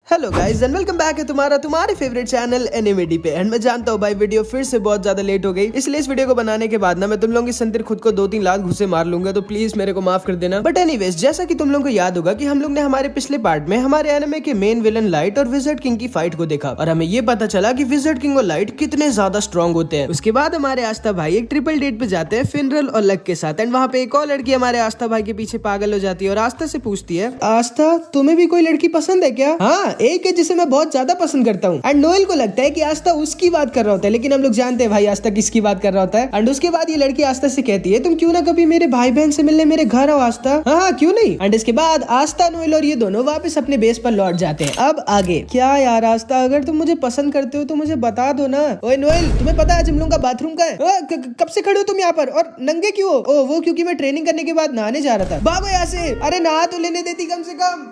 Hello guys and welcome back है तुम्हारे favourite channel एनिमेडी पे। एंड मैं जानता हूँ भाई वीडियो फिर से बहुत ज्यादा लेट हो गई, इसलिए इस वीडियो को बनाने के बाद ना मैं तुम लोगों की संतिर खुद को 2-3 लाख घुसे मार लूंगा, तो प्लीज मेरे को माफ कर देना। बट एनीवेज, जैसा कि तुम लोगों को याद होगा कि हम लोग ने हमारे पिछले पार्ट में हमारे एनिमे के मेन विलन लाइट और विज़र्ड किंग की फाइट को देखा और हमें ये पता चला कि विज़र्ड किंग और लाइट कितने ज्यादा स्ट्रॉन्ग होते हैं। उसके बाद हमारे आस्था भाई एक ट्रिपल डेट पे जाते हैं फिनरल और लक के साथ। एंड वहाँ पे एक और लड़की हमारे आस्था भाई के पीछे पागल हो जाती है और आस्था से पूछती है, आस्था तुम्हें भी कोई लड़की पसंद है क्या? हाँ, एक है जिसे मैं बहुत ज्यादा पसंद करता हूँ। एंड नोएल को लगता है कि आस्था उसकी बात कर रहा होता है, लेकिन हम लोग जानते हैं भाई आस्था किसकी बात कर रहा होता है। एंड उसके बाद ये लड़की आस्था से कहती है, तुम क्यों ना कभी मेरे भाई बहन से मिलने मेरे घर आओ आस्था। हाँ क्यों नहीं। एंड इसके बाद आस्था, नोएल और ये दोनों वापस अपने बेस पर लौट जाते हैं। अब आगे क्या यार आस्था, अगर तुम मुझे पसंद करते हो तो मुझे बता दो ना। ओए नोएल, तुम्हें पता है आज हम लोग का बाथरूम का है? कब से खड़े हो तुम यहाँ पर और नंगे क्यों हो? ओ वो क्योंकि मैं ट्रेनिंग करने के बाद नहाने जा रहा था। भागो यहाँ से। अरे नहा तो लेने देती कम से कम।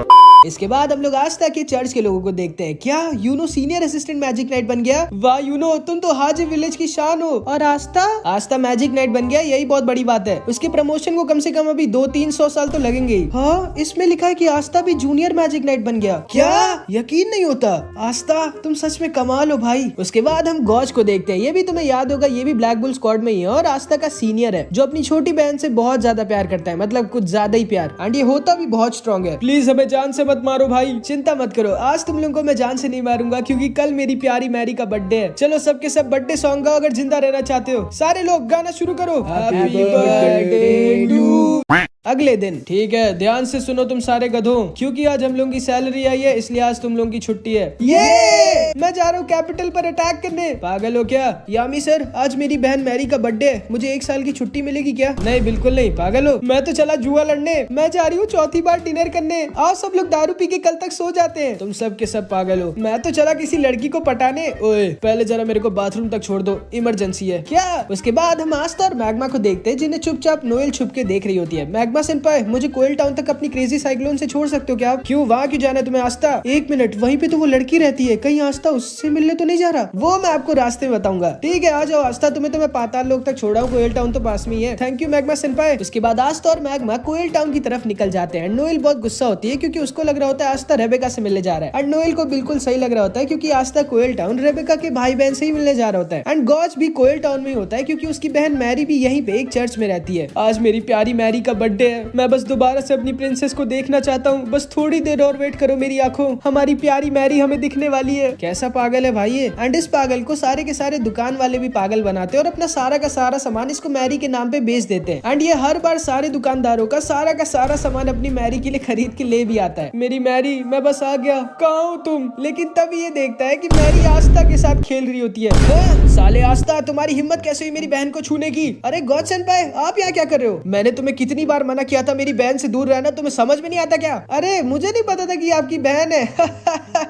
इसके बाद हम लोग आस्था के चर्च के लोगों को देखते हैं। क्या Yuno senior assistant magic knight बन गया? वाह यूनो, तुम तो हाजी विलेज की शान हो। और आस्था मैजिक नाइट बन गया, यही बहुत बड़ी बात है। उसके प्रमोशन को कम से कम अभी 200-300 साल तो लगेंगे ही। हाँ, इसमें लिखा है कि आस्था भी जूनियर मैजिक नाइट बन गया। क्या? यकीन नहीं होता। आस्था तुम सच में कमाल हो भाई। उसके बाद हम गॉज को देखते हैं। ये भी तुम्हें याद होगा, ये भी ब्लैक बुल स्क्वाड में ही है और आस्था का सीनियर है, जो अपनी छोटी बहन से बहुत ज्यादा प्यार करता है, मतलब कुछ ज्यादा ही प्यार। एंड ये होता भी बहुत स्ट्रॉन्ग है। प्लीज हमें जान से मत मारो भाई। चिंता मत करो, आज तुम लोगों को मैं जान से नहीं मारूंगा क्योंकि कल मेरी प्यारी मैरी का बर्थडे है। चलो सबके सब बर्थडे सॉन्ग गाओ अगर जिंदा रहना चाहते हो। सारे लोग गाना शुरू करो। Happy birthday to. अगले दिन, ठीक है ध्यान से सुनो तुम सारे गधों, क्योंकि आज हम लोगों की सैलरी आई है, इसलिए आज तुम लोगों की छुट्टी है। ये मैं जा रहा हूँ कैपिटल पर अटैक करने। पागल हो क्या? यामी सर, आज मेरी बहन मैरी का बर्थडे है, मुझे 1 साल की छुट्टी मिलेगी क्या? नहीं बिल्कुल नहीं। पागल हो? मैं तो चला जुआ लड़ने। मैं जा रही हूँ चौथी बार डिनर करने। आओ सब लोग दारू पी के कल तक सो जाते हैं। तुम सब के सब पागल हो। मैं तो चला किसी लड़की को पटाने। ओए पहले जरा मेरे को बाथरूम तक छोड़ दो, इमरजेंसी है। क्या? उसके बाद हम आस्था और मैग्मा को देखते हैं, जिन्हें चुपचाप नोएल छुप के देख रही होती है। मैग्मा सेंपाई, मुझे कोयल टाउन तक अपनी क्रेजी साइक्लोन से छोड़ सकते हो क्या आप? क्यों, वहाँ क्यों जाना है तुम्हें? आस्था 1 मिनट, वहीं पे तो वो लड़की रहती है, कहीं आस्था उससे मिलने तो नहीं जा रहा? वो मैं आपको रास्ते में बताऊंगा। ठीक है आ जाओ आस्था, तुम्हें तो मैं पाताल लोक तक छोड़ा हूँ, कोयल टाउन तो पास में ही है। थैंक यू मैग्मा सेंपाई। उसके बाद आस्था और मैग्मा कोयल टाउन की तरफ निकल जाते हैं। नोएल बहुत गुस्सा होती है क्योंकि उसको लग रहा होता है आस्था रेबेका से मिलने जा रहा है। एंड नोएल को बिल्कुल सही लग रहा होता है क्योंकि आस्था कोयल टाउन रेबेका के भाई बहन से ही मिलने जा रहा होता है। एंड गॉज भी कोयल टाउन में ही होता है क्योंकि उसकी बहन मैरी भी यहीं पे एक चर्च में रहती है। आज मेरी प्यारी मैरी का बर्थडे है, मैं बस दोबारा से अपनी प्रिंसेस को देखना चाहता हूँ। बस थोड़ी देर और वेट करो मेरी आंखों, हमारी प्यारी मैरी हमें दिखने वाली है। कैसा पागल है भाई ये। एंड इस पागल को सारे के सारे दुकान वाले भी पागल बनाते हैं और अपना सारा का सारा सामान इसको मैरी के नाम पे बेच देते हैं। एंड ये हर बार सारे दुकानदारों का सारा सामान अपनी मैरी के लिए खरीद के ले भी आता है। मेरी मैरी, मैं बस आ गया, कहाँ हो तुम? लेकिन तब ये देखता है कि मैरी आस्था के साथ खेल रही होती है। साले आस्था, तुम्हारी हिम्मत कैसे हुई मेरी बहन को छूने की? अरे गॉड सेंपाई, आप यहाँ क्या कर रहे हो? मैंने तुम्हें कितनी बार मना किया था मेरी बहन से दूर रहना, तुम्हें समझ में नहीं आता क्या? अरे मुझे नहीं पता था कि आपकी बहन है।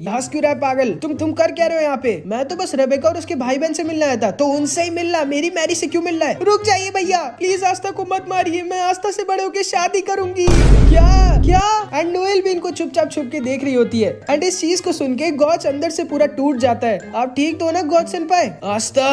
हंस क्यों रहा है पागल? तुम कर क्या रहे हो यहाँ पे? मैं तो बस रेबेका और उसके भाई बहन से मिलना आया था। तो उनसे ही मिलना, मेरी मैरी से क्यों मिलना है? रुक जाइए भैया, प्लीज आस्था को मत मारिए, मैं आस्था से बड़े होकर शादी करूंगी। क्या? एंड नोएल भी इनको चुपचाप छुप के देख रही होती है। एंड इस चीज को सुन के गॉज अंदर से पूरा टूट जाता है। आप ठीक तो हो ना गॉज सेंपाई? आस्था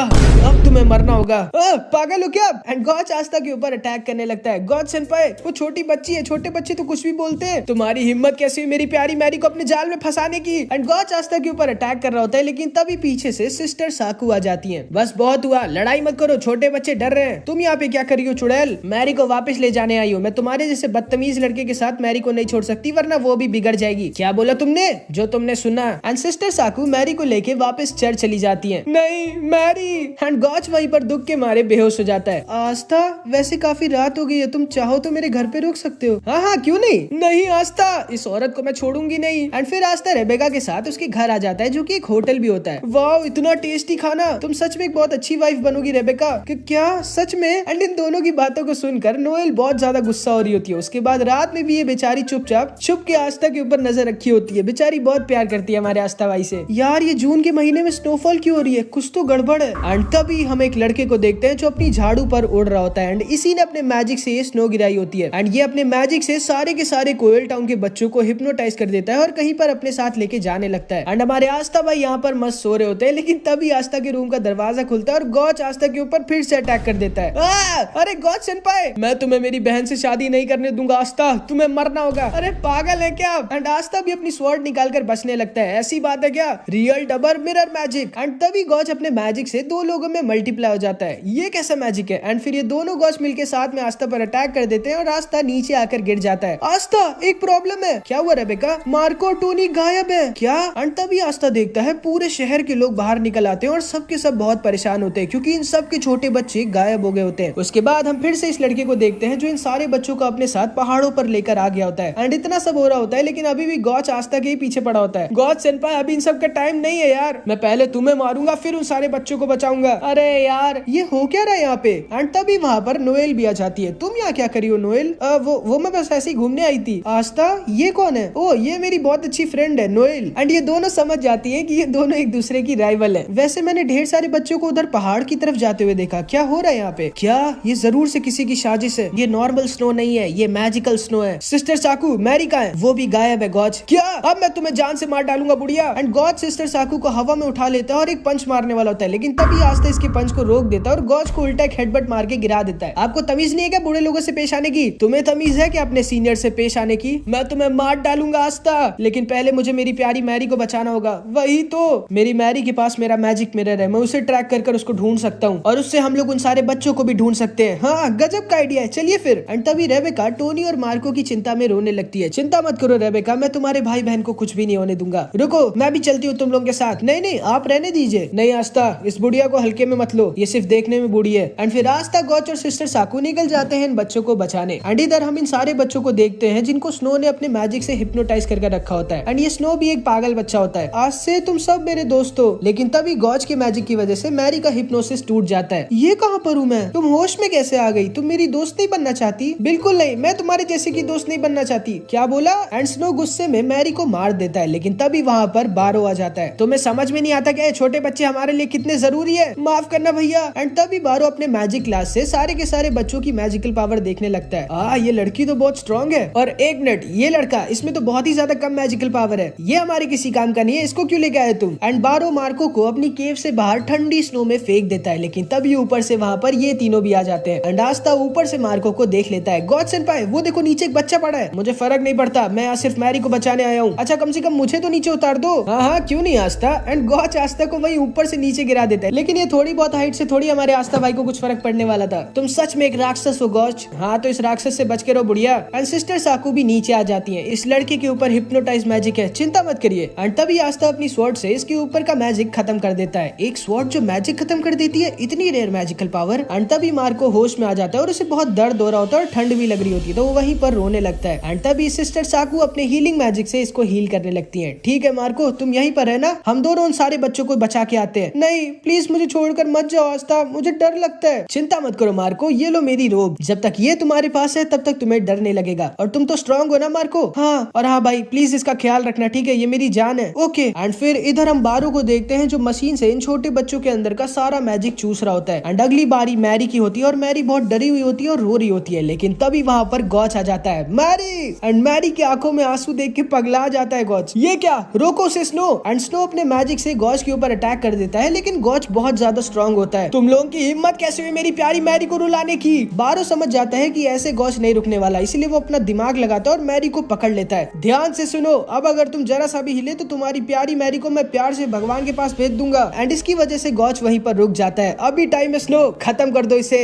अब तुम्हें मरना होगा। पागल हो क्या? एंड गॉज आस्था के ऊपर अटैक करने लगता है। गॉज सेंपाई, वो छोटी बच्ची है, छोटे बच्चे तो कुछ भी बोलते हैं। तुम्हारी हिम्मत कैसे हुई मेरी प्यारी मैरी को अपने जाल में फंसाने की? एंड गॉज आस्था के ऊपर अटैक कर रहा होता है, लेकिन तभी पीछे से सिस्टर साकू आ जाती हैं। बस बहुत हुआ, लड़ाई मत करो, छोटे बच्चे डर रहे हैं। तुम यहाँ पे क्या कर रही हो चुड़ैल? मैरी को वापस ले जाने आई हो। मैं तुम्हारे जैसे बदतमीज लड़के के साथ मैरी को नहीं छोड़ सकती, वरना वो भी बिगड़ जाएगी। क्या बोला तुमने? जो तुमने सुना। एंड सिस्टर साकू मैरी को लेके वापस चर्च चली जाती है। नहीं मैरी। एंड गॉज वहीं पर दुख के मारे बेहोश हो जाता है। आस्था, वैसे काफी रात हो गई है, तुम चाहो तो मेरे घर पे रुक सकते हो। हाँ क्यों नहीं। नहीं आस्था, इस औरत को मैं छोड़ूंगी नहीं। एंड फिर आस्था रेबेका के साथ उसके घर आ जाता है, जो कि एक होटल भी होता है। वाह इतना टेस्टी खाना, तुम सच में एक बहुत अच्छी वाइफ बनोगी रेबेका। क्या सच में? एंड इन दोनों की बातों को सुनकर नोएल बहुत ज्यादा गुस्सा हो रही होती है। उसके बाद रात में भी ये बेचारी चुपचाप छुप के आस्था के ऊपर नजर रखी होती है। बेचारी बहुत प्यार करती है हमारे आस्था भाई से। यार ये जून के महीने में स्नोफॉल क्यों हो रही है? कुछ तो गड़बड़ है। एंड तभी हम एक लड़के को देखते हैं जो अपनी झाड़ू पर उड़ रहा होता है। एंड इसी ने अपने मैजिक से ये स्नो गिराई होती है। होती है एंड ये अपने मैजिक से सारे के सारे कोयल टाउन के बच्चों को हिप्नोटाइज कर देता है और कहीं पर अपने साथ लेके जाने लगता है। एंड हमारे आस्था भाई यहाँ पर मस्त सो रहे होते हैं, लेकिन तभी आस्था के रूम का दरवाजा खुलता है और गॉच आस्था के ऊपर फिर से अटैक कर देता है। अरे गॉच सेनपाई, मैं तुम्हें मेरी बहन से शादी नहीं करने दूंगा आस्था, तुम्हें मरना होगा। अरे पागल है क्या? एंड आस्था भी अपनी स्वॉर्ड निकाल कर बचने लगता है। ऐसी बात है क्या? Real double mirror magic. And तभी गॉच अपने मैजिक से दो लोगों में मल्टीप्लाई हो जाता है। ये कैसा मैजिक है? एंड फिर ये दोनों गॉच मिलके साथ में आस्था पर अटैक कर देते हैं और आस्था नीचे आकर गिर जाता है। आस्था, एक प्रॉब्लम है। क्या हुआ रेबेका? मार्को टोनी गायब है क्या? एंड तभी आस्था देखता है पूरे शहर के लोग बाहर निकल आते हैं और सबके सब बहुत परेशान होते हैं क्योंकि इन सब के छोटे बच्चे गायब हो गए होते हैं। उसके बाद हम फिर से इस लड़के को देखते हैं जो इन सारे बच्चों को अपने साथ पहाड़ों पर लेकर आ गया होता है। एंड इतना सब हो रहा होता है लेकिन अभी भी गॉच आस्था के ही पीछे पड़ा होता है। गॉच सेनपाई, अभी इन सब का टाइम नहीं है यार, मैं पहले तुम्हें मारूंगा फिर उन सारे बच्चों को बचाऊंगा। अरे यार ये हो क्या रहा है यहाँ पे? एंड तभी वहाँ पर नोएल भी आ जाती है। तुम यहाँ क्या करी हो नोएल? वो मैं बस ऐसे ही घूमने आई थी। आस्था, ये कौन है? ओ ये मेरी बहुत अच्छी फ्रेंड है नोएल। एंड ये दोनों समझ जाती है कि ये दोनों एक दूसरे की राइवल है। वैसे मैंने ढेर सारे बच्चों को उधर पहाड़ की तरफ जाते हुए देखा, क्या हो रहा है यहाँ पे? क्या ये जरूर से किसी की साजिश है? ये नॉर्मल स्नो नहीं है, ये मैजिकल स्नो है। सिस्टर साकू, मैरी कहाँ है? वो भी गायब है गॉच। क्या? अब मैं तुम्हें जान से मार डालूंगा बुढ़िया। एंड गॉच सिस्टर साकू को हवा में उठा लेता है और एक पंच मारने वाला होता है, लेकिन तभी आस्था इसके पंच को रोक देता है और गॉच को उल्टा एक हेडबट मार के गिरा देता है। आपको तमीज नहीं है क्या बूढ़े लोगों से पेश आने की? तुम्हें तमीज है क्या अपने सीनियर से पेश आने की? मैं तुम्हें मार डालूंगा आस्था, लेकिन पहले मुझे मेरी प्यारी मैरी को बचाना होगा। वही तो, मेरी मैरी के पास मेरा मैजिक मिरर है, मैं उसे ट्रैक कर उसको ढूंढ सकता हूँ और उससे हम लोग उन सारे बच्चों को भी ढूंढ सकते हैं। हाँ गजब का आइडिया है, चलिए फिर। एंड तभी रेबेका टोनी और मार्को की चिंता में रोने लगती है। चिंता मत करो रेबेका, मैं तुम्हारे भाई बहन को कुछ भी नहीं होने दूंगा। रुको, मैं भी चलती हूँ तुम लोगों के साथ। नहीं नहीं, आप रहने दीजिए। नहीं आस्था, इस बुढ़िया को हल्के में मत लो, ये सिर्फ देखने में बूढ़ी है। एंड फिर आस्था, गॉच और सिस्टर साकू निकल जाते हैं इन बच्चों को बचाने। एंड इधर हम इन सारे बच्चों को देखते हैं जिनको स्नो ने अपने मैजिक से हिप्नोटाइज करके रखा होता है। एंड ये स्नो भी एक पागल बच्चा होता है। आज से तुम सब मेरे दोस्त हो। लेकिन तभी गॉच के मैजिक की वजह से मैरी का हिप्नोसिस टूट जाता है। ये कहाँ पर हूँ मैं? तुम होश में कैसे आ गई? तुम मेरी दोस्त नहीं बनना चाहती? बिल्कुल नहीं, मैं तुम्हारे जैसे की दोस्त नहीं बनना चाहती। क्या बोला? एंड स्नो गुस्से में मैरी को मार देता है, लेकिन तभी वहाँ पर बारो आ जाता है। तुम्हें समझ में नहीं आता क्या छोटे बच्चे हमारे लिए कितने जरूरी है? माफ करना भैया। एंड तभी बारो अपने मैजिक क्लास से सारे के सारे बच्चों की मैजिकल पावर देखने लगता है। ये लड़की तो बहुत स्ट्रॉन्ग है। और एक मिनट, ये लड़का, इसमें तो बहुत ही ज्यादा कम मैजिकल पावर है, ये हमारे किसी काम का नहीं है, इसको क्यों लेके आए तुम? एंड बारो मार्को को अपनी केव से बाहर ठंडी स्नो में फेंक देता है, लेकिन तभी ऊपर से वहाँ पर ये तीनों भी आ जाते हैं। एंड आस्था ऊपर से मार्को को देख लेता है। गॉड सेनपाई, वो देखो नीचे एक बच्चा पड़ा है। मुझे फर्क नहीं पड़ता, मैं यहाँ सिर्फ मैरी को बचाने आया हूँ। अच्छा कम से कम मुझे तो नीचे उतार दो। हाँ क्यों नहीं आस्था। एंड गॉड आस्था को वही ऊपर से नीचे गिरा देता है, लेकिन ये थोड़ी बहुत हाइट से थोड़ी हमारे आस्था भाई को कुछ फर्क पड़ने वाला था। तुम सच में एक राक्षस हो गॉच। हाँ तो इस राक्षस से बच के रहो बुढ़िया। एंड सिस्टर साकू भी नीचे आ जाती है। इस लड़के के ऊपर हिप्नोटाइज मैजिक है, चिंता मत करिए। एंड तभी आस्था अपनी स्वॉर्ड से इसके ऊपर का मैजिक खत्म कर देता है। एक स्वॉर्ड जो मैजिक खत्म कर देती है, इतनी रेयर मैजिकल पावर। एंड तभी मार्को होश में आ जाता है और उसे बहुत दर्द हो रहा होता है और ठंड भी लग रही होती है, तो वो वहीं पर रोने लगता है। एंड तभी सिस्टर साकू अपने हीलिंग मैजिक से इसको हील करने लगती है। ठीक है मार्को, तुम यहीं पर है ना, हम दोनों उन सारे बच्चों को बचा के आते हैं। नहीं प्लीज मुझे छोड़कर मत जाओ आस्था, मुझे डर लगता है। चिंता मत करो मार्को, ये लो मेरी रोब, जब तक ये तुम्हारे पास है तब तक तुम्हें डर नहीं लगेगा। और तुम तो स्ट्रांग हो ना मार्को? हाँ, और हाँ भाई प्लीज इसका ख्याल रखना, ठीक है, ये मेरी जान है। ओके। एंड फिर इधर हम बारो को देखते हैं जो मशीन से इन छोटे बच्चों के अंदर का सारा मैजिक चूस रहा होता है। एंड अगली बारी मैरी की होती है और मैरी बहुत डरी हुई होती है और रो रही होती है, लेकिन तभी वहाँ पर गॉच आ जाता है। मैरी! एंड मैरी की आंखों में आंसू देख के पगला जाता है गॉच। ये क्या? रोको से स्नो। एंड स्नो अपने मैजिक से गॉच के ऊपर अटैक कर देता है, लेकिन गॉच बहुत ज्यादा स्ट्रांग होता है। तुम लोगों की हिम्मत कैसे हुई मेरी प्यारी मैरी को रुलाने की? बारो समझ जाता है कि ऐसे गॉच नहीं रुकने वाला, इसलिए वो अपना दिमाग लगाता है और मैरी को पकड़ लेता है। ध्यान से सुनो, अब अगर तुम जरा सा भी हिले तो तुम्हारी प्यारी मैरी को मैं प्यार से भगवान के पास भेज दूंगा। एंड इसकी वजह से गॉच वहीं पर रुक जाता है। अभी टाइम है स्नो, खत्म कर दो इसे।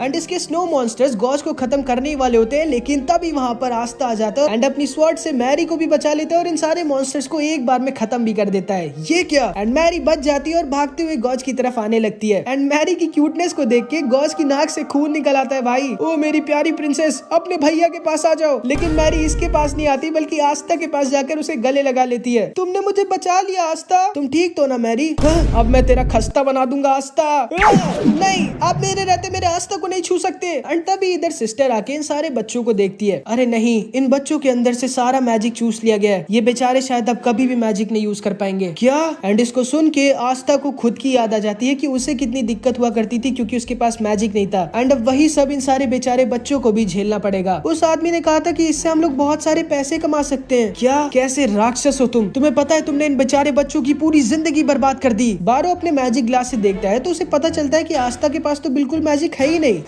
एंड इसके स्नो मॉन्स्टर्स गॉच को खत्म करने वाले होते हैं, लेकिन तभी वहाँ पर आस्था आ जाता है एंड अपनी स्वॉर्ड से मैरी को भी बचा लेता है और इन सारे मॉन्स्टर्स को एक बार में खत्म भी कर देता है। ये क्या? एंड मैरी बच जाती है और भागते हुए गॉच की तरफ आने लगती है। एंड मैरी की क्यूटनेस को देख के गॉच की नाक से खून निकल आता है। भाई ओ मेरी प्यारी प्रिंसेस, अपने भैया के पास आ जाओ। लेकिन मैरी इसके पास नहीं आती, बल्कि आस्था के पास जाकर उसे गले लगा लेती है। तुमने मुझे बचा लिया आस्था, तुम ठीक तो ना मैरी? अब मैं तेरा खस्ता बना दूंगा आस्था। नहीं, आप मेरे रहते मेरे आस्था को नहीं छू सकते। एंड तभी इधर सिस्टर आके इन सारे बच्चों को देखती है। अरे नहीं, इन बच्चों के अंदर से सारा मैजिक चूस लिया गया है, ये बेचारे शायद अब कभी भी मैजिक नहीं यूज कर पाएंगे। क्या? एंड इसको सुन के आस्था को खुद की याद आ जाती है कि उसे कितनी दिक्कत हुआ करती थी क्योंकि उसके पास मैजिक नहीं था। एंड अब वही सब इन सारे बेचारे बेचारे बच्चों को भी झेलना पड़ेगा। उस आदमी ने कहा था कि इससे हम लोग बहुत सारे पैसे कमा सकते हैं। क्या कैसे राक्षस हो तुम, तुम्हें पता है तुमने इन बेचारे बच्चों की पूरी जिंदगी बर्बाद कर दी। बारो अपने मैजिक ग्लास से देखता है तो उसे पता चलता है कि आस्था के पास तो बिल्कुल मैजिक है ही नहीं।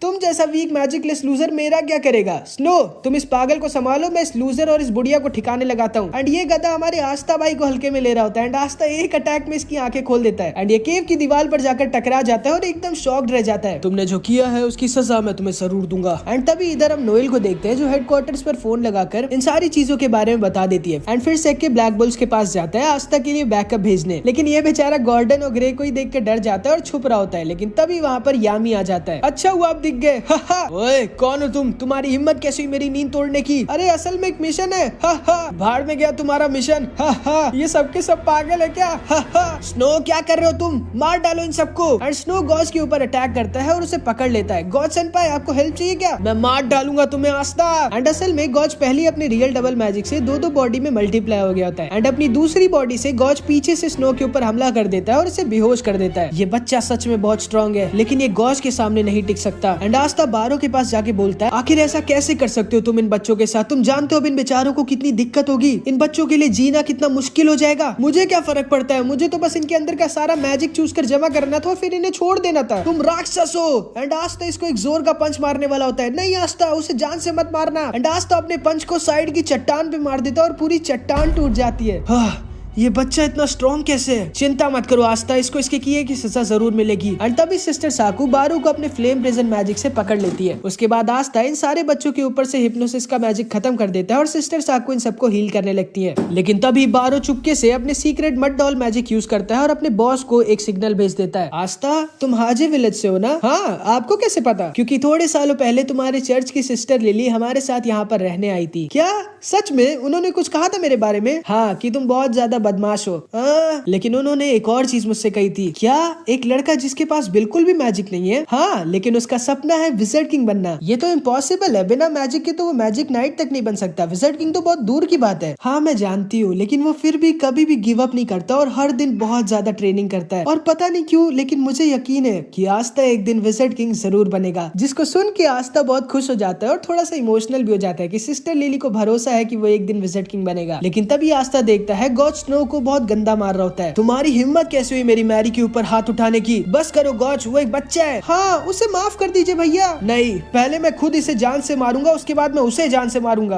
तुम जैसा वीक मैजिकलेस लूजर मेरा क्या करेगा। स्नो तुम इस पागल को संभालो, मैं इस लूजर और इस बुढ़िया को ठिकाने लगाता हूँ। एंड ये गधा हमारे आस्था भाई को हल्के में ले रहा होता है एंड आस्था एक अटैक में इसकी आंखें खोल देता है एंड ये केव की दीवार पर जाकर टकरा जाता है और एकदम शॉक्ड रह जाता है। तुमने जो किया है उसकी सजा मैं तुम्हें जरूर दूंगा। एंड तभी इधर हम नोएल को देखते हैं जो हेडक्वार्टर्स पर फोन लगाकर इन सारी चीजों के बारे में बता देती है एंड फिर सेक के ब्लैक बुल्स के पास जाता है आस्था के लिए बैकअप भेजने। लेकिन ये बेचारा गॉर्डन और ग्रे को ही देख कर डर जाता है और छुप रहा होता है। लेकिन तभी वहाँ पर यामी आ जाता है। अच्छा हुआ आप दिख गए। ओए कौन हो तुम, तुम्हारी हिम्मत कैसी हुई मेरी नींद तोड़ने की। अरे असल में एक मिशन है। भाड़ में गया तुम्हारा मिशन। ये सबके सब पागल है क्या। स्नो क्या कर रहे हो तुम, मार डालो इन सबको। एंड स्नो गॉज के ऊपर अटैक करता है और उसे पकड़ लेता है। गॉज सेनपाई आपको हेल्प चाहिए क्या, मैं मार डालूंगा तुम्हें आस्था। एंड असल में गॉज पहले अपने रियल डबल मैजिक से दो बॉडी में मल्टीप्लाई हो गया होता है एंड अपनी दूसरी बॉडी से गॉज पीछे से स्नो के ऊपर हमला कर देता है और इसे बेहोश कर देता है। ये बच्चा सच में बहुत स्ट्रॉन्ग है लेकिन ये गॉज के सामने नहीं टिक सकता। एंड आस्था बारो के पास जाके बोलता है आखिर ऐसा कैसे कर सकते हो तुम इन बच्चों के साथ, तुम जानते हो अब इन बेचारों को कितनी दिक्कत होगी, इन बच्चों के लिए जीना कितना मुश्किल हो जाएगा। मुझे क्या फर्क पड़ता है, मुझे तो बस इनके अंदर का सारा मैजिक चूज कर जमा करना था और फिर इन्हें छोड़ देना था। तुम राक्षस हो। एंड आस्था इसको एक जोर का पंच मारने वाला होता है। नहीं आस्था उसे जान से मत मारना। एंड आस्था अपने पंच को साइड की चट्टान पे मार देता है और पूरी चट्टान टूट जाती है। ये बच्चा इतना स्ट्रॉन्ग कैसे है। चिंता मत करो आस्था, इसको इसके किए की सजा जरूर मिलेगी। एंड तभी सिस्टर साकू बारू को अपने फ्लेम प्रिजन मैजिक से पकड़ लेती है। उसके बाद आस्था इन सारे बच्चों के ऊपर से हिप्नोसिस का मैजिक खत्म कर देता है और सिस्टर साकू इन सबको हील करने लगती है। लेकिन तभी बारू चुपके से अपने secret mud doll magic use करता है और अपने बॉस को एक सिग्नल भेज देता है। आस्था तुम हाजी विलेज से हो ना। हाँ आपको कैसे पता, क्योंकि थोड़े सालों पहले तुम्हारे चर्च की सिस्टर लिली हमारे साथ यहाँ पर रहने आई थी। क्या सच में, उन्होंने कुछ कहा था मेरे बारे में। हाँ कि तुम बहुत ज्यादा बदमाश हो। लेकिन उन्होंने एक और चीज मुझसे कही थी। क्या, एक लड़का जिसके पास बिल्कुल भी मैजिक नहीं है। हाँ लेकिन उसका सपना है विज़र्ड किंग बनना। ये तो इम्पॉसिबल है, बिना मैजिक के तो वो मैजिक नाइट तक नहीं बन सकता। विज़र्ड किंग तो बहुत दूर की बात है। हाँ मैं जानती हूँ, लेकिन वो फिर भी कभी भी गिव अप नहीं करता और हर दिन बहुत ज्यादा ट्रेनिंग करता है। और पता नहीं क्यों लेकिन मुझे यकीन है कि आस्था एक दिन विज़र्ड किंग जरूर बनेगा। जिसको सुन के आस्था बहुत खुश हो जाता है और थोड़ा सा इमोशनल भी हो जाता है कि सिस्टर लिली को भरोसा है कि वो एक दिन विज़र्ड किंग बनेगा। लेकिन तभी आस्था देखता है गॉज स्नो को बहुत गंदा मार रहा होता है। तुम्हारी हिम्मत कैसे हुई मेरी मैरी के ऊपर हाथ उठाने की। बस करो गॉज, वो एक बच्चा है। हाँ उसे माफ कर दीजिए भैया। नहीं, पहले मैं खुद इसे जान से मारूंगा, उसके बाद मैं उसे जान से मारूंगा।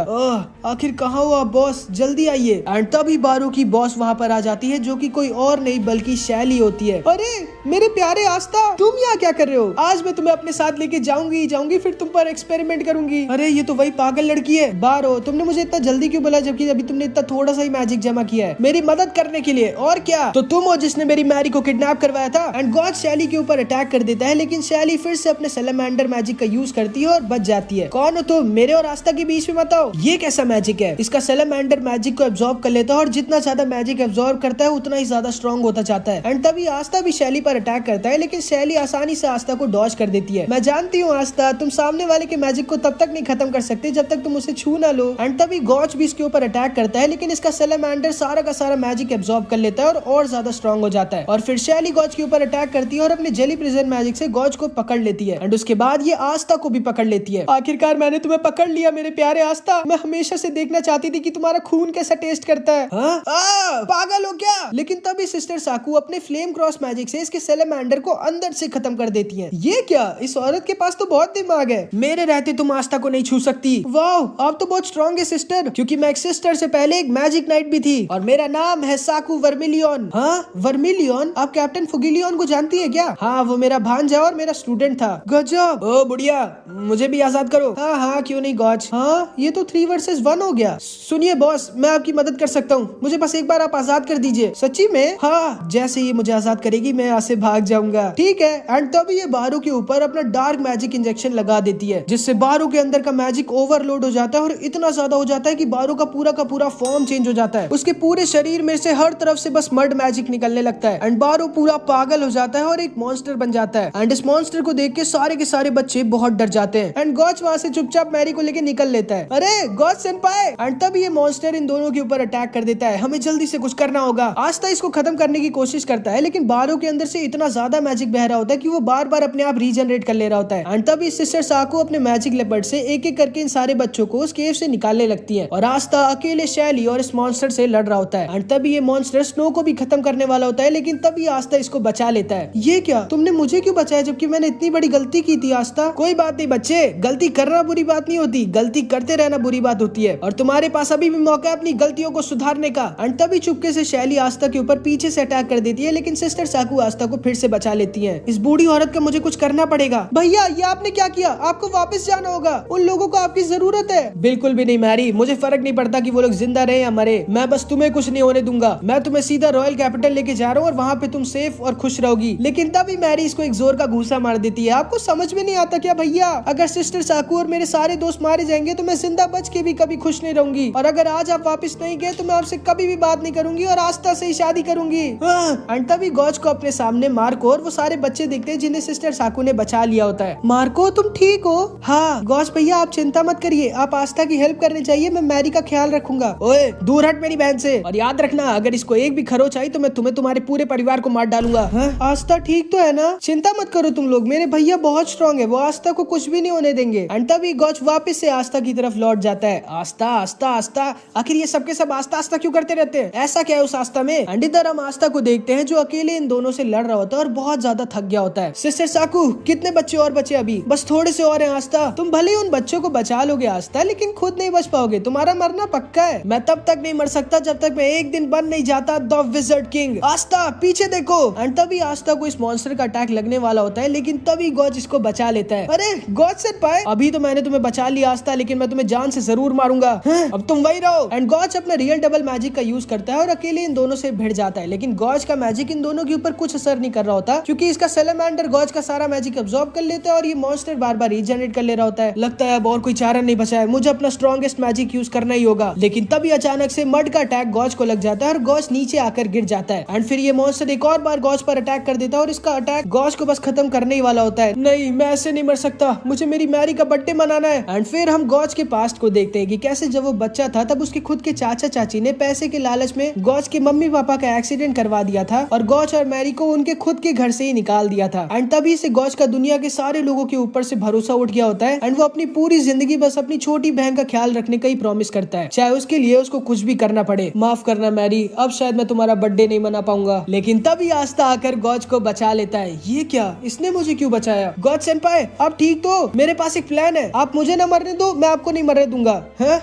आखिर कहाँ हो आप बॉस, जल्दी आइए। एंड तभी बारू की बॉस वहाँ पर आ जाती है जो कि कोई और नहीं बल्कि शैली होती है। अरे मेरे प्यारे आस्था, तुम यहाँ क्या कर रहे हो। आज मैं तुम्हें अपने साथ लेके जाऊंगी फिर तुम पर एक्सपेरिमेंट करूंगी। अरे ये तो वही पागल लड़की है। बारो तुमने मुझे इतना जल्दी क्यों बोला जबकि अभी तुमने इतना थोड़ा सा ही मैजिक जमा किया है मेरी मदद करने के लिए। और क्या, तो तुम हो जिसने मेरी मैरी को किडनैप करवाया था। एंड गॉड शैली के ऊपर अटैक कर देता है लेकिन शैली फिर से अपने सैलेमेंडर मैजिक का यूज करती है और बच जाती है। कौन हो तुम, मेरे और आस्था के बीच में मत आओ। ये कैसा मैजिक है। इसका सैलेमेंडर मैजिक को एब्जॉर्ब कर लेता है और जितना ज्यादा मैजिक एब्जॉर्ब करता है उतना ही ज्यादा स्ट्रॉन्ग होता जाता है। एंड तभी आस्था भी शैली पर अटैक करता है लेकिन शैली आसानी से आस्था को डॉज कर देती है। मैं जानती हूँ आस्था, तुम सामने वाले के मैजिक को तब तक नहीं खत्म कर सकते जब तक तुम उसे छू ना लो। एंड तभी गॉज भी इसके ऊपर अटैक करता है लेकिन इसका सैलेमेंडर सारा का सारा मैजिक एब्जॉर्ब कर लेता है और ज्यादा स्ट्रॉन्ग हो जाता है। और फिर शैली गॉज के ऊपर अटैक करती है और अपने जेली प्रिजन मैजिक से गॉज को पकड़ लेती है। एंड उसके बाद ये आस्था को भी पकड़ लेती है। आखिरकार मैंने तुम्हें पकड़ लिया मेरे प्यारे आस्था। मैं हमेशा से देखना चाहती थी कि तुम्हारा खून कैसा टेस्ट करता है। पागल हो क्या। लेकिन तभी सिस्टर साकू अपने फ्लेम क्रॉस मैजिक से इसके सैलेमेंडर को अंदर से खत्म कर देती है। ये क्या, इस औरत के पास तो बहुत दिमाग है। मेरे रहते तुम आस्था को नहीं छू सकती। वाह आप तो बहुत स्ट्रॉन्ग है सिस्टर, क्योंकि मैं एक सिस्टर से पहले एक मैजिक नाइट भी थी और मेरा नाम है साकू वर्मिलियन। हाँ वर्मिलियन, आप कैप्टन फुगिलियन को जानती है क्या। हाँ वो मेरा भांजा और मेरा स्टूडेंट था। गजब। ओ बुढ़िया मुझे भी आजाद करो। हाँ क्यों नहीं गॉज। हाँ ये तो 3 वर्सेस 1 हो गया। सुनिए बॉस, मैं आपकी मदद कर सकता हूँ, मुझे बस एक बार आप आजाद कर दीजिए। सच्ची में। हाँ जैसे ही मुझे आजाद करेगी मैं यहाँ से भाग जाऊंगा। ठीक है। एंड तभी ये बारू के ऊपर अपना डार्क मैजिक इंजेक्शन लगा देती है जिससे बारू के अंदर का मैजिक ओवरलोड हो जाता है और इतना ज्यादा हो जाता है कि बारू का पूरा फॉर्म चेंज हो जाता है। उसके पूरे शरीर में से हर तरफ से बस मड मैजिक निकलने लगता है एंड बारू पूरा पागल हो जाता है और एक मॉन्स्टर बन जाता है। एंड इस मॉन्स्टर को देख के सारे बच्चे बहुत डर जाते हैं। एंड गॉज वहाँ से चुपचाप मैरी को लेके निकल लेता है। अरे गॉज सेनपाई। एंड तब ये मॉन्स्टर इन दोनों के ऊपर अटैक कर देता है। हमें जल्दी से कुछ करना होगा। आस्था इसको खत्म करने की कोशिश करता है लेकिन बारू के अंदर से से इतना ज्यादा मैजिक बह रहा होता है कि वो बार बार अपने आप रीजनरेट कर ले रहा होता है। एंड तभी सिस्टर साकू अपने मैजिक लेपर्ड से एक एक करके इन सारे बच्चों को उस केव से निकालने लगती है और आस्था अकेले शैली और इस मॉन्स्टर से लड़ रहा होता है। एंड तभी ये मॉन्स्टर स्नो को भी खत्म करने वाला होता है, लेकिन तभी आस्था इसको बचा लेता है। ये क्या, तुमने मुझे क्यों बचाया जबकि मैंने इतनी बड़ी गलती की थी आस्था? कोई बात नहीं बच्चे, गलती करना बुरी बात नहीं होती, गलती करते रहना बुरी बात होती है और तुम्हारे पास अभी भी मौका है अपनी गलतियों को सुधारने का। एंड तभी चुपके से शैली आस्था के ऊपर पीछे से अटैक कर देती है, लेकिन सिस्टर साकू आस्था को फिर से बचा लेती है। इस बूढ़ी औरत का मुझे कुछ करना पड़ेगा। भैया ये आपने क्या किया? आपको वापस जाना होगा, उन लोगों को आपकी जरूरत है। बिल्कुल भी नहीं मैरी, मुझे फर्क नहीं पड़ता कि वो लोग जिंदा रहे या मरे, मैं बस तुम्हें कुछ नहीं होने दूंगा। मैं तुम्हें सीधा रॉयल कैपिटल लेके जा रहा हूँ और वहाँ पे तुम सेफ और खुश रहोगी। लेकिन तभी मैरी इसको एक जोर का घूसा मार देती है। आपको समझ में नहीं आता क्या भैया? अगर सिस्टर साकू और मेरे सारे दोस्त मारे जाएंगे तो मैं जिंदा बच के भी कभी खुश नहीं रहूंगी, और अगर आज आप वापस नहीं गए तो मैं आपसे कभी भी बात नहीं करूंगी और आस्था से ही शादी करूंगी। एंड तभी गॉज को अपने सामने मार्को और वो सारे बच्चे देखते हैं जिन्हें सिस्टर साकू ने बचा लिया होता है। मार्को तुम ठीक हो? हाँ गॉज भैया आप चिंता मत करिए, आप आस्था की हेल्प करनी चाहिए, मैं मैरी का ख्याल रखूंगा। ओए दूर हट मेरी बहन से, और याद रखना अगर इसको एक भी खरोच आई तो मैं तुम्हें तुम्हारे पूरे परिवार को मार डालूंगा। आस्था ठीक तो है ना? चिंता मत करो तुम लोग, मेरे भैया बहुत स्ट्रॉन्ग है, वो आस्था को कुछ भी नहीं होने देंगे। एंड तभी गॉज वापस से आस्था की तरफ लौट जाता है। आस्था आस्था आस्था, आखिर ये सबके सब आस्था आस्था क्यों करते रहते हैं? ऐसा क्या है उस आस्था में? एंड इधर हम आस्था को देखते हैं जो अकेले इन दोनों से लड़ रहा होता है और बहुत ज्यादा थक गया होता है। सिस्टर साकू कितने बच्चे और बचे? अभी बस थोड़े से और हैं आस्था, तुम भले ही उन बच्चों को बचा लोगे आस्था, लेकिन खुद नहीं बच पाओगे, तुम्हारा मरना पक्का है। मैं तब तक नहीं मर सकता जब तक मैं एक दिन बन नहीं जाता द विज़र्ड किंग। आस्था पीछे देखो। एंड तभी आस्था को इस मॉन्स्टर का अटैक लगने वाला होता है, लेकिन तभी गॉज इसको बचा लेता है। अरे गॉज सेनपाई, अभी तो मैंने तुम्हें बचा लिया आस्था, लेकिन मैं तुम्हें जान से जरूर मारूंगा, अब तुम वही रहो। एंड गॉज अपना रियल डबल मैजिक का यूज करता है और अकेले इन दोनों से भिड़ जाता है, लेकिन गॉज का मैजिक इन दोनों के ऊपर कुछ असर नहीं कर रहा होता, क्योंकि इसका सैलामेंडर गॉज का सारा मैजिक अब्सॉर्ब कर लेता है और ये मॉन्स्टर बार बार रीजनरेट कर ले रहा होता है। लगता है अब और कोई चारा नहीं बचा है, मुझे अपना स्ट्रॉन्गेस्ट मैजिक यूज करना ही होगा। लेकिन तभी अचानक से मड का अटैक गॉज को लग जाता है और गॉज नीचे आकर गिर जाता है। एंड फिर ये मॉन्स्टर एक और बार गॉज पर अटैक कर देता है और इसका अटैक गॉज को बस खत्म करने ही वाला होता है। नहीं मैं ऐसे नहीं मर सकता, मुझे मेरी मैरी का बर्थडे मनाना है। एंड फिर हम गॉज के पास्ट को देखते हैं कि कैसे जब वो बच्चा था तब उसके खुद के चाचा चाची ने पैसे के लालच में गॉज के मम्मी पापा का एक्सीडेंट करवा दिया था और गॉज और मैरी को उनके खुद के घर से ही निकाल दिया था। एंड तभी से गॉज का दुनिया के सारे लोगों के ऊपर से भरोसा उठ गया होता है एंड वो अपनी पूरी जिंदगी बस अपनी छोटी बहन का ख्याल रखने का ही प्रॉमिस करता है, चाहे उसके लिए उसको कुछ भी करना पड़े। माफ करना मैरी, अब शायद मैं तुम्हारा बर्थडे नहीं मना पाऊंगा। लेकिन तभी आस्था आकर गॉज को बचा लेता है। ये क्या, इसने मुझे क्यों बचाया? गॉज सेनपाई आप ठीक तो? मेरे पास एक प्लान है, आप मुझे न मरने दो, मैं आपको नहीं मरने दूंगा।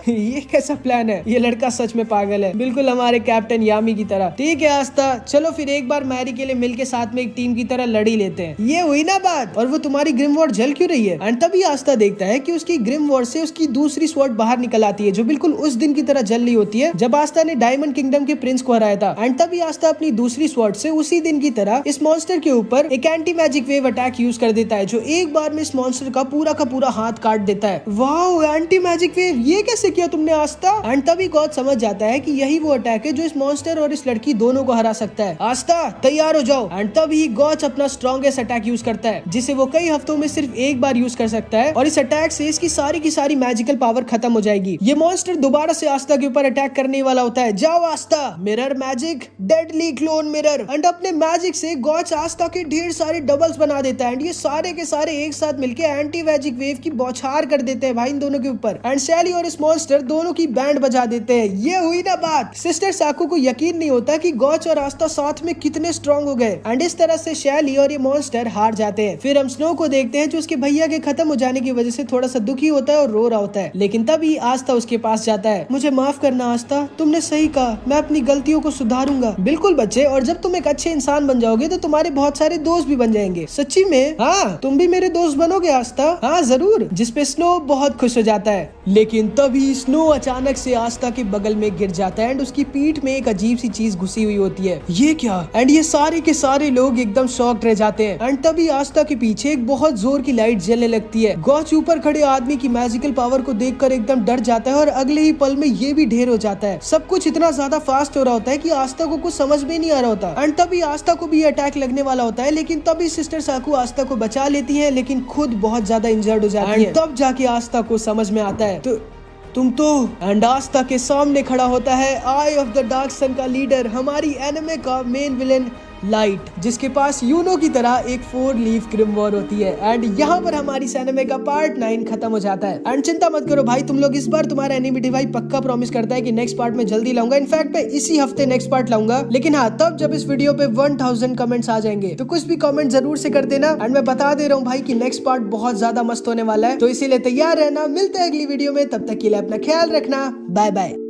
ये कैसा प्लान है? ये लड़का सच में पागल है, बिल्कुल हमारे कैप्टन यामी की तरह। ठीक है आस्था, चलो फिर एक बार मैरी के लिए मिलके साथ में एक टीम की तरह लड़ी लेते हैं। ये हुई ना बात? और वो तुम्हारी ग्रिम वॉर्ड जल क्यों रही है? एंड तभी आस्था देखता है कि उसकी ग्रिम वॉर्ड से उसकी दूसरी स्वॉर्ड बाहर निकल आती है, जो बिल्कुल उस दिन की तरह जल रही होती है जब आस्था ने डायमंड किंगडम के प्रिंस को हराया था। एंड तभी आस्था अपनी दूसरी स्वॉर्ड से उसी दिन की तरह इस मॉन्स्टर के ऊपर एक anti magic wave attack use कर देता है, जो एक बार में इस मॉन्स्टर का पूरा हाथ काट देता है। वाह, एंटी मैजिक वेव, ये कैसे किया तुमने आस्था? एंड तभी गॉड समझ जाता है कि यही वो अटैक है जो इस मॉन्स्टर और इस लड़की दोनों को हरा सकता है। आस्था तैयार हो जाओ। एंड तभी गॉड अपना स्ट्रॉन्गेस्ट अटैक यूज करता है, जिसे वो कई हफ्तों में सिर्फ एक बार यूज कर सकता है, और इस अटैक से इसकी सारी की सारी मैजिकल पावर खत्म हो जाएगी। ये मॉन्स्टर दोबारा से आस्था के ऊपर अटैक करने वाला होता है। जाओ Aastha, mirror magic, deadly clone mirror. And अपने मैजिक से गॉड आस्था के ढेर सारे डबल्स बना देता है एंड ये सारे के सारे एक साथ मिलके एंटी मैजिक वेव की बौछार कर देते हैं भाई इन दोनों के ऊपर। एंड शैली और इस मॉन्स्टर दोनों की बैंड बजा देते हैं। ये हुई ना बात। सिस्टर साकू को यकीन नहीं होता कि गॉच और आस्था साथ में कितने स्ट्रॉन्ग हो गए। एंड इस तरह से शैली और ये मॉन्स्टर हार जाते हैं। फिर हम स्नो को देखते हैं जो उसके भैया के खत्म हो जाने की वजह से थोड़ा सा दुखी होता है और रो रहा होता है। लेकिन तभी आस्था उसके पास जाता है। मुझे माफ करना आस्था, तुमने सही कहा, मैं अपनी गलतियों को सुधारूंगा। बिल्कुल बच्चे, और जब तुम एक अच्छे इंसान बन जाओगे तो तुम्हारे बहुत सारे दोस्त भी बन जाएंगे। सच्ची में? हाँ, तुम भी मेरे दोस्त बनोगे आस्था? हाँ जरूर। जिसपे स्नो बहुत खुश हो जाता है। लेकिन तभी स्नो अचानक से आस्था के बगल में गिर जाता है एंड उसकी पीठ में एक अजीब सी चीज घुसी हुई होती है। ये क्या? एंड ये सारे के सारे लोग एकदम शॉक्ड रह जाते हैं। एंड तभी आस्था के पीछे एक बहुत जोर की लाइट जलने लगती है। गॉच ऊपर खड़े आदमी की मैजिकल पावर को देखकर एकदम डर जाता है और अगले ही पल में ये भी ढेर हो जाता है। सब कुछ इतना ज्यादा फास्ट हो रहा होता है कि आस्था को कुछ समझ में नहीं आ रहा होता। एंड तभी आस्था को भी अटैक लगने वाला होता है, लेकिन तभी सिस्टर साकू आस्था को बचा लेती है, लेकिन खुद बहुत ज्यादा इंजर्ड हो जाती है। तब जाके आस्था को समझ में आता है तो तुम तो। एंड आस्था के सामने खड़ा होता है आई ऑफ द डार्क सन का लीडर, हमारी एनिमे का मेन विलेन लाइट, जिसके पास यूनो की तरह एक 4 लीफ ग्रिमवॉर होती है। एंड यहाँ पर हमारी एनिमे का पार्ट 9 खत्म हो जाता है। एंड चिंता मत करो भाई, तुम लोग इस बार तुम्हारा एनिमेटी भाई पक्का प्रॉमिस करता है कि नेक्स्ट पार्ट में जल्दी लाऊंगा। इनफैक्ट मैं इसी हफ्ते नेक्स्ट पार्ट लाऊंगा, लेकिन हाँ तब जब इस वीडियो पे 1000 कमेंट्स आ जाएंगे। तो कुछ भी कमेंट जरूर से कर देना। एंड मैं बता दे रहा हूँ भाई कि नेक्स्ट पार्ट बहुत ज्यादा मस्त होने वाला है, तो इसीलिए तैयार रहना। मिलते हैं अगली वीडियो में, तब तक के लिए अपना ख्याल रखना। Bye bye.